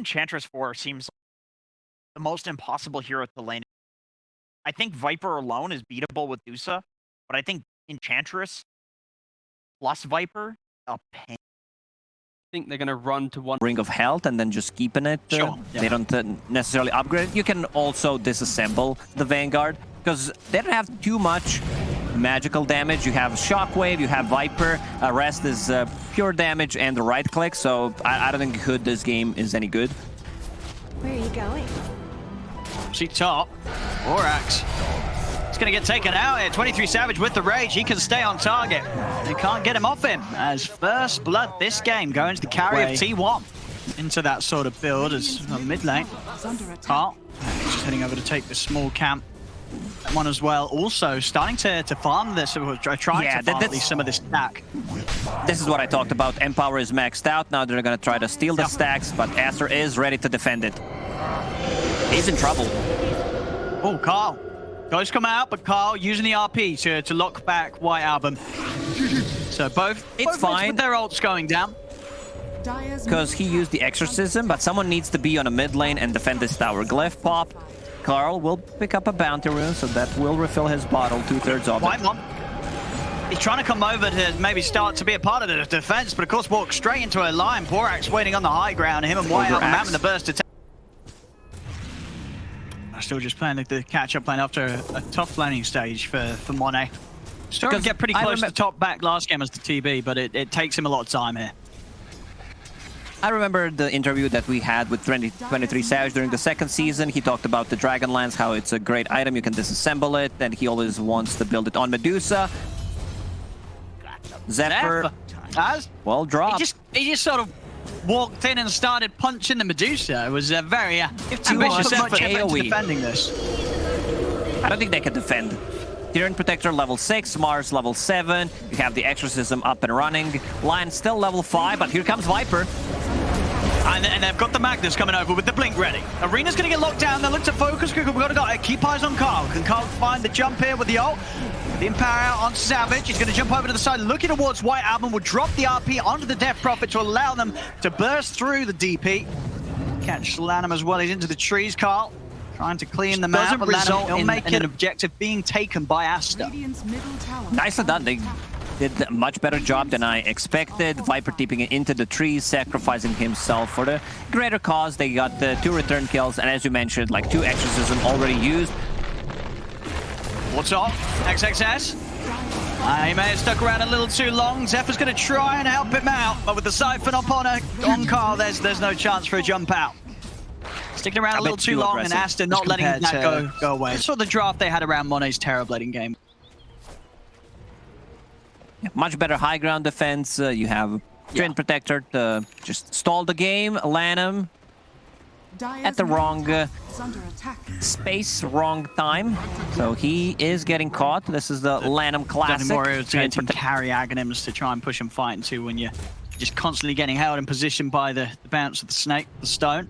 Enchantress 4 seems the most impossible hero to lane. I think Viper alone is beatable with Dusa, but I think Enchantress plus Viper, a pain. I think they're going to run to one ring of health and then just keeping it. Sure, yeah. They don't necessarily upgrade. You can also disassemble the Vanguard because they don't have too much magical damage. You have Shockwave, you have Viper. Rest is pure damage and the right click. So I don't think Hood this game is any good. Where are you going? See top. Borax. It's going to get taken out here. 23 Savage with the Rage. He can stay on target. They can't get him off him. As first blood this game going to the carry of T1. Into that sort of build as a mid lane. Carl just heading over to take the small camp. That one as well. Also starting to farm this, or trying to farm at least some of this stack. This is what I talked about. Empower is maxed out. Now they're going to try to steal the stacks, but Aster is ready to defend it. He's in trouble. Oh, Carl. Ghost come out, but Carl using the RP to lock back White Album. So both fine with their ults going down. Because he used the exorcism, but someone needs to be on a mid lane and defend this tower. Glyph pop. Carl will pick up a bounty rune, so that will refill his bottle, 2/3 of it. He's trying to come over to maybe start to be a part of the defense, but of course walks straight into a line. Borax waiting on the high ground. Him and White Album having the burst attack. Still just playing the catch-up lane after a tough laning stage for Monet. Starting to get pretty close to top back last game as the TB, but it takes him a lot of time here. I remember the interview that we had with 23 Savage during the second season. He talked about the Dragonlance, how it's a great item, you can disassemble it, and he always wants to build it on Medusa. Zephyr, well dropped. He just sort of walked in and started punching the Medusa. It was a very ambitious effort defending this. I don't think they can defend. Tyrion Protector level 6, Mars level 7. You have the Exorcism up and running. Lion still level 5, but here comes Viper. And they've got the Magnus coming over with the Blink ready. Arena's going to get locked down. They look to focus. We've got to keep eyes on Carl. Can Carl find the jump here with the ult? The Empower out on Savage. He's going to jump over to the side, looking towards White Album. Will drop the RP onto the Death Prophet to allow them to burst through the DP. Catch Lanham as well. He's into the trees, Carl. Trying to clean them out, but Lanham will make an objective being taken by Aster. Nicely done. They did a much better job than I expected. Viper tipping it into the trees, sacrificing himself for the greater cause. They got the 2 return kills, and as you mentioned, like 2 exorcism already used. What's up? XXS. He may have stuck around a little too long. Zephyr's going to try and help him out, but with the Siphon up on Carl, there's no chance for a jump out. Sticking around a little too long, and Aster not letting that go away. I saw the draft they had around Monet's Terrorblading game. Yeah, much better high ground defense. You have Twin Protector to just stall the game. Lanham at the wrong space, wrong time. So he is getting caught. This is the Lanham classic. Carry Aghanims to try and push him fight into when you're just constantly getting held in position by the bounce of the snake, the stone.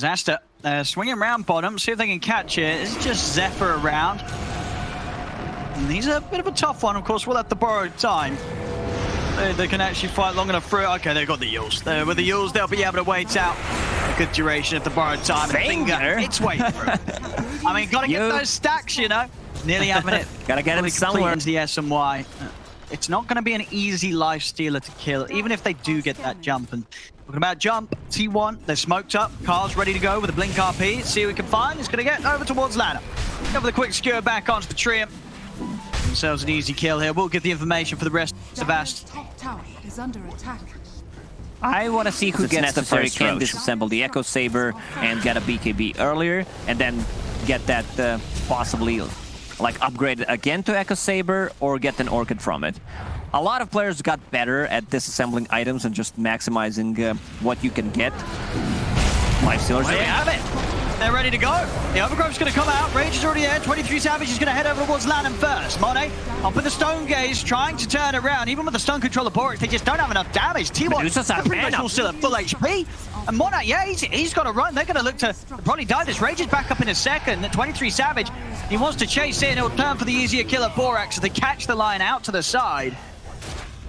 Aster swinging around bottom, see if they can catch it. It's just Zephyr around. And he's a bit of a tough one, of course. We'll have to borrow time. They can actually fight long enough through it. Okay, they've got the Yules. With the Yules, they'll be able to wait out a good duration of the borrowed time. Finger, it's way through. I mean, gotta get those stacks, you know. Nearly having it. Gotta get it somewhere. Into the SMY. It's not going to be an easy life stealer to kill, even if they do get that jump. And talking about jump, T1, they're smoked up. Carl's ready to go with a Blink RP. See what we can find. He's going to get over towards ladder. Go with a quick skewer back onto the tree. Themselves an easy kill here. We'll get the information for the rest of Aster. I want to see who gets the first can disassemble the Echo Saber and get a BKB earlier, and then get that possibly like upgrade again to Echo Saber or get an Orchid from it. A lot of players got better at disassembling items and just maximizing what you can get. Lifestealers. There you have it. They're ready to go. The Overgrove's going to come out. Rage is already there. 23 Savage is going to head over towards Lanham first. Monet up with the Stone Gaze, trying to turn around. Even with the Stone Control of Borax, they just don't have enough damage. T1 pretty much all still at full HP. And Monet, yeah, he's got to run. They're going to look to probably die. This Rage is back up in a second. 23 Savage, he wants to chase in. He'll turn for the easier kill of Borax as they catch the line out to the side.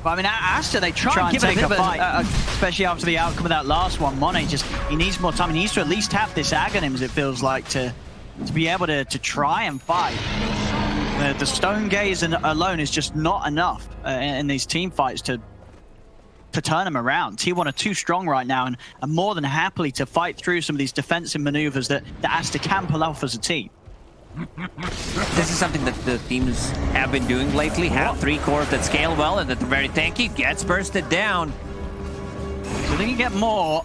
But I mean, Aster, they try and give it a bit of a fight, especially after the outcome of that last one. Monet he needs more time. He needs to at least have this Aghanims, it feels like, to be able to try and fight. The Stone Gaze alone is just not enough in these team fights to turn them around. T1 are too strong right now and are more than happily to fight through some of these defensive maneuvers that Aster can pull off as a team. This is something that the teams have been doing lately. Have 3 cores that scale well and that are very tanky. Gets bursted down. So they can get more.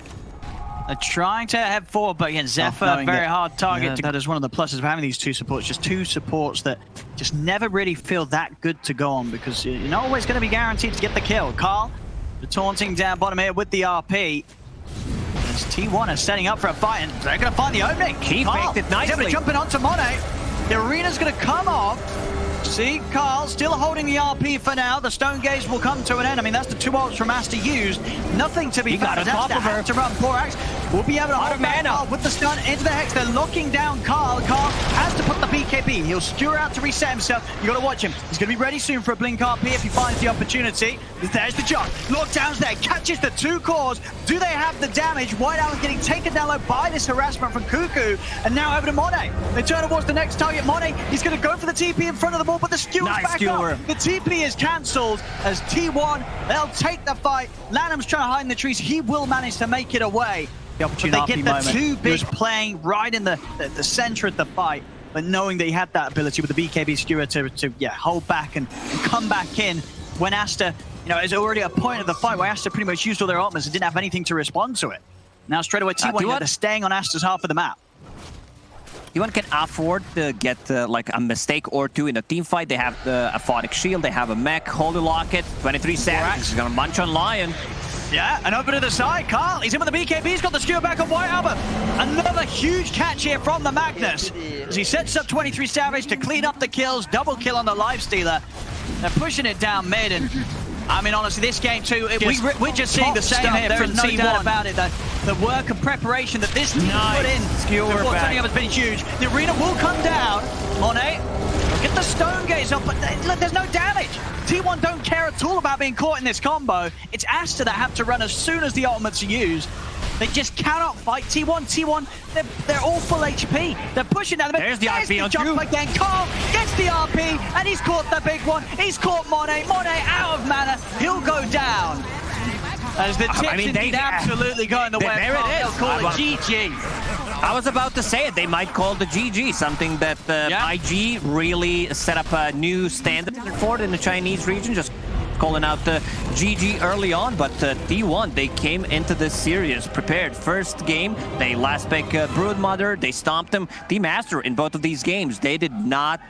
They're trying to head forward, but again, Zephyr, very hard target. That is one of the pluses of having these 2 supports. Just 2 supports that just never really feel that good to go on because you're not always going to be guaranteed to get the kill. Carl, the taunting down bottom here with the RP. As T1 are setting up for a fight, and they're going to find the opening. He faked it nicely. He's able to jump in onto Monet. The arena's going to come off. See, Carl still holding the RP for now. The Stone Gaze will come to an end. I mean, that's the 2 ults from Aster used. Nothing to be found. Aster has to run. Porax will be able to hold back Carl with the stun into the Hex. They're locking down Carl. Carl has to put the BKB. He'll skewer out to reset himself. You got to watch him. He's going to be ready soon for a blink RP if he finds the opportunity. There's the jump. Lockdown's there. Catches the 2 cores. Do they have the damage? Whiteout is getting taken down low by this harassment from Cuckoo. And now over to Monet. They turn towards the next target. Monet, he's going to go for the TP in front of the ball, but the skewer's back up. The TP is cancelled as T1, they'll take the fight. Lanham's trying to hide in the trees. He will manage to make it away. The opportunity but they get the 2 big playing right in the center of the fight, but knowing that he had that ability with the BKB skewer to hold back and come back in when Aster, is already a point of the fight where Aster pretty much used all their ultimates and didn't have anything to respond to it. Now straight away T1, they're staying on Aster's half of the map. T1 can afford to get like a mistake or 2 in a team fight. They have the Aphotic Shield, they have a mech, Holy Locket, 23 seconds. He's gonna munch on Lion. Yeah, and over to the side, Carl, he's in with the BKB, he's got the skewer back on White Albert. Another huge catch here from the Magnus. As he sets up 23 Savage to clean up the kills, double kill on the Lifestealer. They're pushing it down mid, and I mean, honestly, this game too, we're just seeing the same here from T1. There's no doubt about it. The work and preparation that this team put in before turning up has been huge. The arena will come down. Monet, get the Stone Gaze up, but look, there's no damage. T1 don't care at all about being caught in this combo. It's Aster that have to run as soon as the ultimates are used. They just cannot fight T1. T1, they're all full HP. They're pushing down the middle. There's the RP on jump again. Carl gets the RP, and he's caught the big one. He's caught Monet. Monet out of mana. He'll go down. As the tips indeed absolutely go in the way. There it is. They'll call it GG. I was about to say it. They might call the GG, something that IG really set up a new standard for it in the Chinese region. Just calling out the GG early on, but T1, they came into this series prepared. First game, they last pick Broodmother, they stomped them. Team Aster in both of these games, they did not